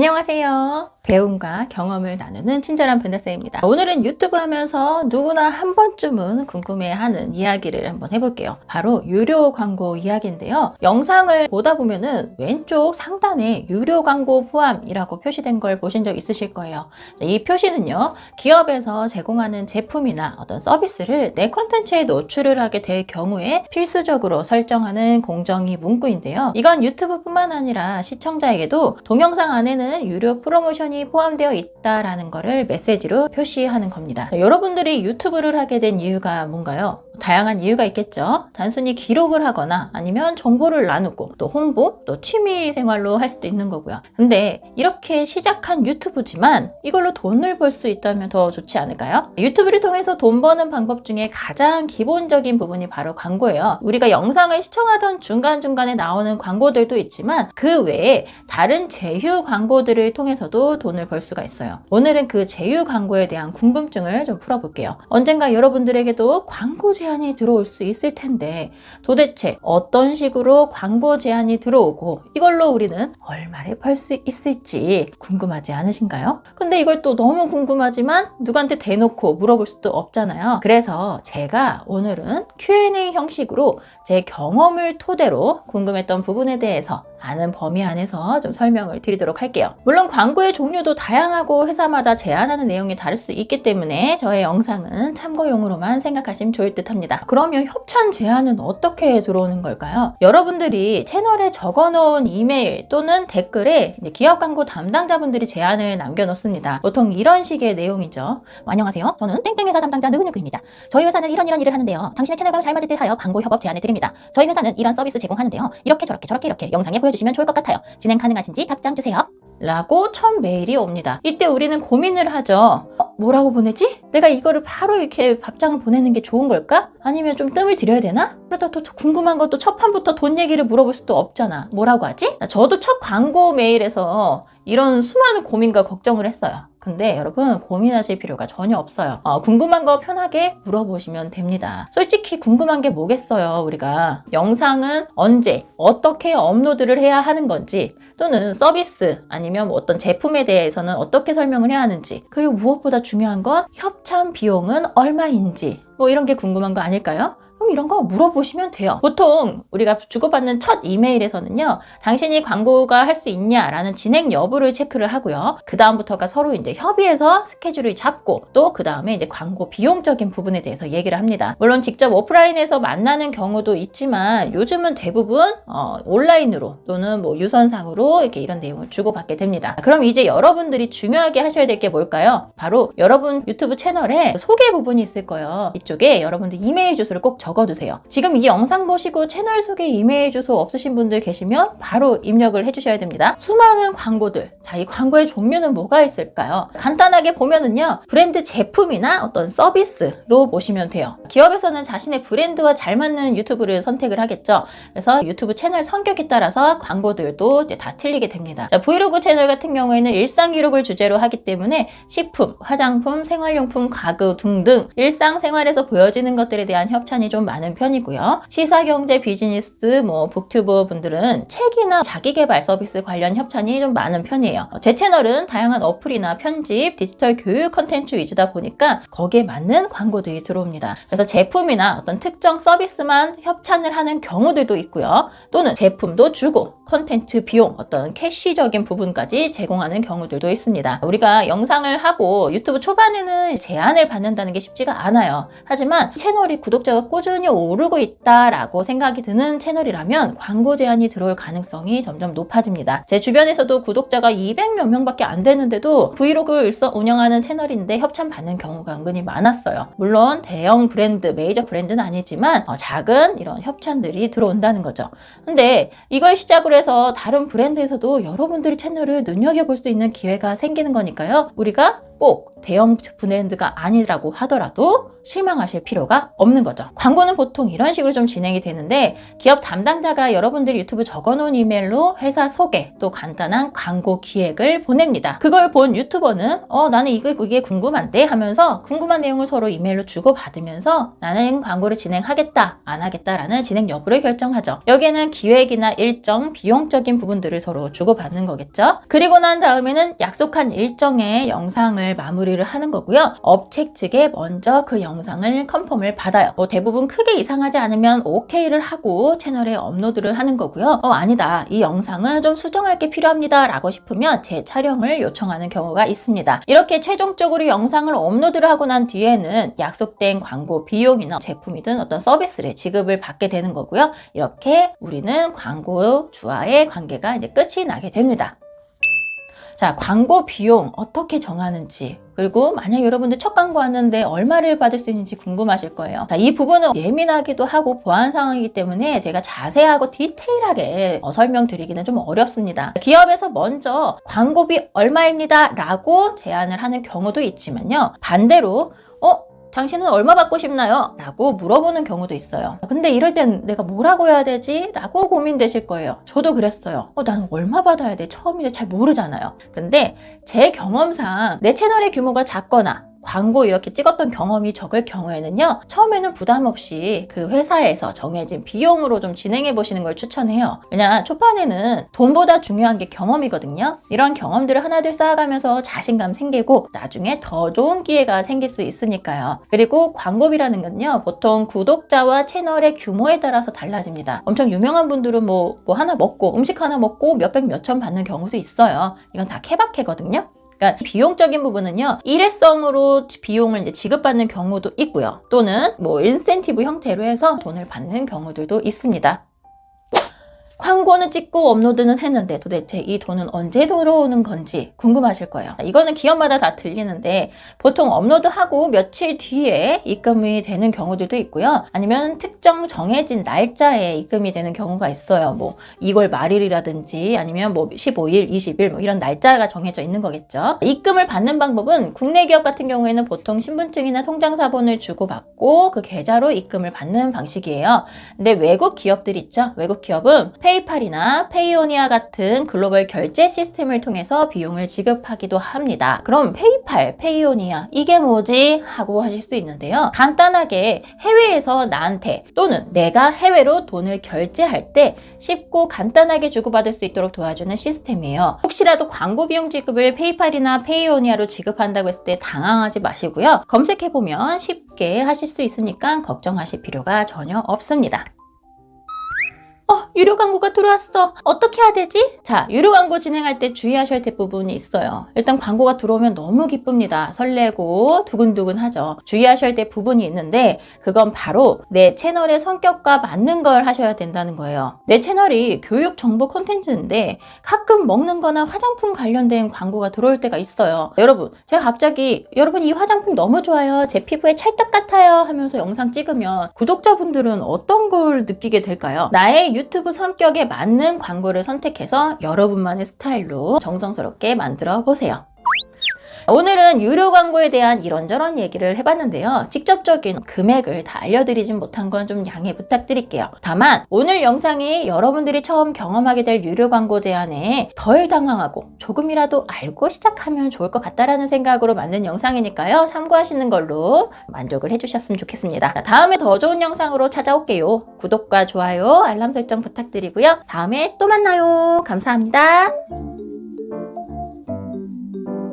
안녕하세요. 배움과 경험을 나누는 친절한 벤다쌤입니다. 오늘은 유튜브 하면서 누구나 한 번쯤은 궁금해하는 이야기를 한번 해볼게요. 바로 유료 광고 이야기인데요. 영상을 보다 보면은 왼쪽 상단에 유료 광고 포함이라고 표시된 걸 보신 적 있으실 거예요. 이 표시는요, 기업에서 제공하는 제품이나 어떤 서비스를 내 콘텐츠에 노출을 하게 될 경우에 필수적으로 설정하는 공정위 문구인데요. 이건 유튜브뿐만 아니라 시청자에게도 동영상 안에는 유료 프로모션이 포함되어 있다라는 것을 메시지로 표시하는 겁니다. 여러분들이 유튜브를 하게 된 이유가 뭔가요? 다양한 이유가 있겠죠. 단순히 기록을 하거나 아니면 정보를 나누고 또 홍보, 또 취미 생활로 할 수도 있는 거고요. 근데 이렇게 시작한 유튜브지만 이걸로 돈을 벌 수 있다면 더 좋지 않을까요? 유튜브를 통해서 돈 버는 방법 중에 가장 기본적인 부분이 바로 광고예요. 우리가 영상을 시청하던 중간중간에 나오는 광고들도 있지만 그 외에 다른 제휴 광고들을 통해서도 돈을 벌 수가 있어요. 오늘은 그 제휴 광고에 대한 궁금증을 좀 풀어볼게요. 언젠가 여러분들에게도 광고 제안이 들어올 수 있을 텐데 도대체 어떤 식으로 광고 제안이 들어오고 이걸로 우리는 얼마를 벌 수 있을지 궁금하지 않으신가요? 근데 이걸 또 너무 궁금하지만 누구한테 대놓고 물어볼 수도 없잖아요. 그래서 제가 오늘은 Q&A 형식으로 제 경험을 토대로 궁금했던 부분에 대해서 아는 범위 안에서 좀 설명을 드리도록 할게요. 물론 광고의 종류도 다양하고 회사마다 제안하는 내용이 다를 수 있기 때문에 저의 영상은 참고용으로만 생각하시면 좋을 듯 합니다. 그러면 협찬 제안은 어떻게 들어오는 걸까요? 여러분들이 채널에 적어놓은 이메일 또는 댓글에 기업 광고 담당자분들이 제안을 남겨놓습니다. 보통 이런 식의 내용이죠. 안녕하세요. 저는 땡땡 회사 담당자 누구누구입니다. 저희 회사는 이런 일을 하는데요. 당신의 채널과 잘 맞을 듯 하여 광고 협업 제안을 드립니다. 저희 회사는 이런 서비스 제공하는데요. 이렇게 저렇게 영상에 보여주시면 좋을 것 같아요. 진행 가능하신지 답장 주세요. 라고 첫 메일이 옵니다. 이때 우리는 고민을 하죠. 뭐라고 보내지? 내가 이거를 바로 이렇게 답장을 보내는 게 좋은 걸까? 아니면 좀 뜸을 들여야 되나? 그러다 또 궁금한 것도 첫 판부터 돈 얘기를 물어볼 수도 없잖아. 뭐라고 하지? 저도 첫 광고 메일에서 이런 수많은 고민과 걱정을 했어요. 근데 여러분 고민하실 필요가 전혀 없어요. 궁금한 거 편하게 물어보시면 됩니다. 솔직히 궁금한 게 뭐겠어요. 우리가 영상은 언제 어떻게 업로드를 해야 하는 건지 또는 서비스 아니면 뭐 어떤 제품에 대해서는 어떻게 설명을 해야 하는지 그리고 무엇보다 중요한 건 협찬 비용은 얼마인지 뭐 이런 게 궁금한 거 아닐까요? 그럼 이런 거 물어보시면 돼요. 보통 우리가 주고받는 첫 이메일에서는요, 당신이 광고가 할 수 있냐라는 진행 여부를 체크를 하고요. 그 다음부터가 서로 이제 협의해서 스케줄을 잡고 또 그 다음에 이제 광고 비용적인 부분에 대해서 얘기를 합니다. 물론 직접 오프라인에서 만나는 경우도 있지만 요즘은 대부분 온라인으로 또는 뭐 유선상으로 이렇게 이런 내용을 주고받게 됩니다. 그럼 이제 여러분들이 중요하게 하셔야 될 게 뭘까요? 바로 여러분 유튜브 채널에 소개 부분이 있을 거예요. 이쪽에 여러분들 이메일 주소를 꼭 적어두세요. 지금 이 영상 보시고 채널 소개 이메일 주소 없으신 분들 계시면 바로 입력을 해주셔야 됩니다. 수많은 광고들. 자, 이 광고의 종류는 뭐가 있을까요? 간단하게 보면은요, 브랜드 제품이나 어떤 서비스로 보시면 돼요. 기업에서는 자신의 브랜드와 잘 맞는 유튜브를 선택을 하겠죠. 그래서 유튜브 채널 성격에 따라서 광고들도 이제 다 틀리게 됩니다. 자, 브이로그 채널 같은 경우에는 일상 기록을 주제로 하기 때문에 식품, 화장품, 생활용품, 가구 등등 일상생활에서 보여지는 것들에 대한 협찬이 좀 많은 편이고요. 시사경제, 비즈니스, 북튜버 분들은 책이나 자기개발 서비스 관련 협찬이 좀 많은 편이에요. 제 채널은 다양한 어플이나 편집, 디지털 교육 컨텐츠 위주다 보니까 거기에 맞는 광고들이 들어옵니다. 그래서 제품이나 어떤 특정 서비스만 협찬을 하는 경우들도 있고요. 또는 제품도 주고 컨텐츠 비용, 어떤 캐시적인 부분까지 제공하는 경우들도 있습니다. 우리가 영상을 하고 유튜브 초반에는 제안을 받는다는 게 쉽지가 않아요. 하지만 채널이 구독자가 꾸준히 오르고 있다라고 생각이 드는 채널이라면 광고 제안이 들어올 가능성이 점점 높아집니다. 제 주변에서도 구독자가 200몇 명밖에 안 되는데도 브이로그를 운영하는 채널인데 협찬 받는 경우가 은근히 많았어요. 물론 대형 브랜드, 메이저 브랜드는 아니지만 작은 이런 협찬들이 들어온다는 거죠. 근데 이걸 시작으로 해서 다른 브랜드에서도 여러분들의 채널을 눈여겨볼 수 있는 기회가 생기는 거니까요. 우리가 꼭 대형 브랜드가 아니라고 하더라도 실망하실 필요가 없는 거죠. 광고는 보통 이런 식으로 좀 진행이 되는데 기업 담당자가 여러분들이 유튜브 적어놓은 이메일로 회사 소개 또 간단한 광고 기획을 보냅니다. 그걸 본 유튜버는 나는 이게 궁금한데 하면서 궁금한 내용을 서로 이메일로 주고받으면서 나는 광고를 진행하겠다 안 하겠다라는 진행 여부를 결정하죠. 여기에는 기획이나 일정, 비용적인 부분들을 서로 주고받는 거겠죠. 그리고 난 다음에는 약속한 일정의 영상을 마무리를 하는 거고요. 업체 측에 먼저 그 영상을 컨펌을 받아요. 대부분 크게 이상하지 않으면 OK를 하고 채널에 업로드를 하는 거고요. 아니다. 이 영상은 좀 수정할 게 필요합니다. 라고 싶으면 재촬영을 요청하는 경우가 있습니다. 이렇게 최종적으로 영상을 업로드를 하고 난 뒤에는 약속된 광고 비용이나 제품이든 어떤 서비스를 지급을 받게 되는 거고요. 이렇게 우리는 광고주와의 관계가 이제 끝이 나게 됩니다. 자, 광고 비용 어떻게 정하는지, 그리고 만약 여러분들 첫 광고 하는데 얼마를 받을 수 있는지 궁금하실 거예요. 자, 이 부분은 예민하기도 하고 보안 상황이기 때문에 제가 자세하고 디테일하게 설명드리기는 좀 어렵습니다. 기업에서 먼저 광고비 얼마입니다 라고 제안을 하는 경우도 있지만요. 반대로 당신은 얼마 받고 싶나요? 라고 물어보는 경우도 있어요. 근데 이럴 땐 내가 뭐라고 해야 되지? 라고 고민되실 거예요. 저도 그랬어요. 나는 얼마 받아야 돼? 처음인데 잘 모르잖아요. 근데 제 경험상 내 채널의 규모가 작거나 광고 이렇게 찍었던 경험이 적을 경우에는요, 처음에는 부담 없이 그 회사에서 정해진 비용으로 좀 진행해 보시는 걸 추천해요. 왜냐, 초반에는 돈보다 중요한 게 경험이거든요. 이런 경험들을 하나둘 쌓아가면서 자신감 생기고 나중에 더 좋은 기회가 생길 수 있으니까요. 그리고 광고비라는 건요, 보통 구독자와 채널의 규모에 따라서 달라집니다. 엄청 유명한 분들은 뭐 하나 먹고, 음식 하나 먹고 몇백 몇천 받는 경우도 있어요. 이건 다 케바케거든요. 그러니까 비용적인 부분은요, 일회성으로 비용을 이제 지급받는 경우도 있고요. 또는 뭐 인센티브 형태로 해서 돈을 받는 경우들도 있습니다. 광고는 찍고 업로드는 했는데 도대체 이 돈은 언제 들어오는 건지 궁금하실 거예요. 이거는 기업마다 다 틀리는데 보통 업로드하고 며칠 뒤에 입금이 되는 경우들도 있고요. 아니면 특정 정해진 날짜에 입금이 되는 경우가 있어요. 뭐 2월 말일이라든지 아니면 뭐 15일, 20일 뭐 이런 날짜가 정해져 있는 거겠죠. 입금을 받는 방법은 국내 기업 같은 경우에는 보통 신분증이나 통장사본을 주고받고 그 계좌로 입금을 받는 방식이에요. 근데 외국 기업들 있죠. 외국 기업은 페이팔이나 페이오니아 같은 글로벌 결제 시스템을 통해서 비용을 지급하기도 합니다. 그럼 페이팔, 페이오니아 이게 뭐지? 하고 하실 수 있는데요. 간단하게 해외에서 나한테 또는 내가 해외로 돈을 결제할 때 쉽고 간단하게 주고받을 수 있도록 도와주는 시스템이에요. 혹시라도 광고 비용 지급을 페이팔이나 페이오니아로 지급한다고 했을 때 당황하지 마시고요. 검색해보면 쉽게 하실 수 있으니까 걱정하실 필요가 전혀 없습니다. 유료 광고가 들어왔어. 어떻게 해야 되지? 자, 유료 광고 진행할 때 주의하셔야 될 부분이 있어요. 일단 광고가 들어오면 너무 기쁩니다. 설레고 두근두근 하죠. 주의하셔야 될 부분이 있는데 그건 바로 내 채널의 성격과 맞는 걸 하셔야 된다는 거예요. 내 채널이 교육 정보 콘텐츠인데 가끔 먹는 거나 화장품 관련된 광고가 들어올 때가 있어요. 여러분, 제가 갑자기 여러분 이 화장품 너무 좋아요. 제 피부에 찰떡 같아요 하면서 영상 찍으면 구독자분들은 어떤 걸 느끼게 될까요? 나의 유튜브 성격에 맞는 광고를 선택해서 여러분만의 스타일로 정성스럽게 만들어 보세요. 오늘은 유료 광고에 대한 이런저런 얘기를 해봤는데요. 직접적인 금액을 다 알려드리진 못한 건 좀 양해 부탁드릴게요. 다만 오늘 영상이 여러분들이 처음 경험하게 될 유료 광고 제안에 덜 당황하고 조금이라도 알고 시작하면 좋을 것 같다라는 생각으로 만든 영상이니까요. 참고하시는 걸로 만족을 해주셨으면 좋겠습니다. 다음에 더 좋은 영상으로 찾아올게요. 구독과 좋아요, 알람 설정 부탁드리고요. 다음에 또 만나요. 감사합니다.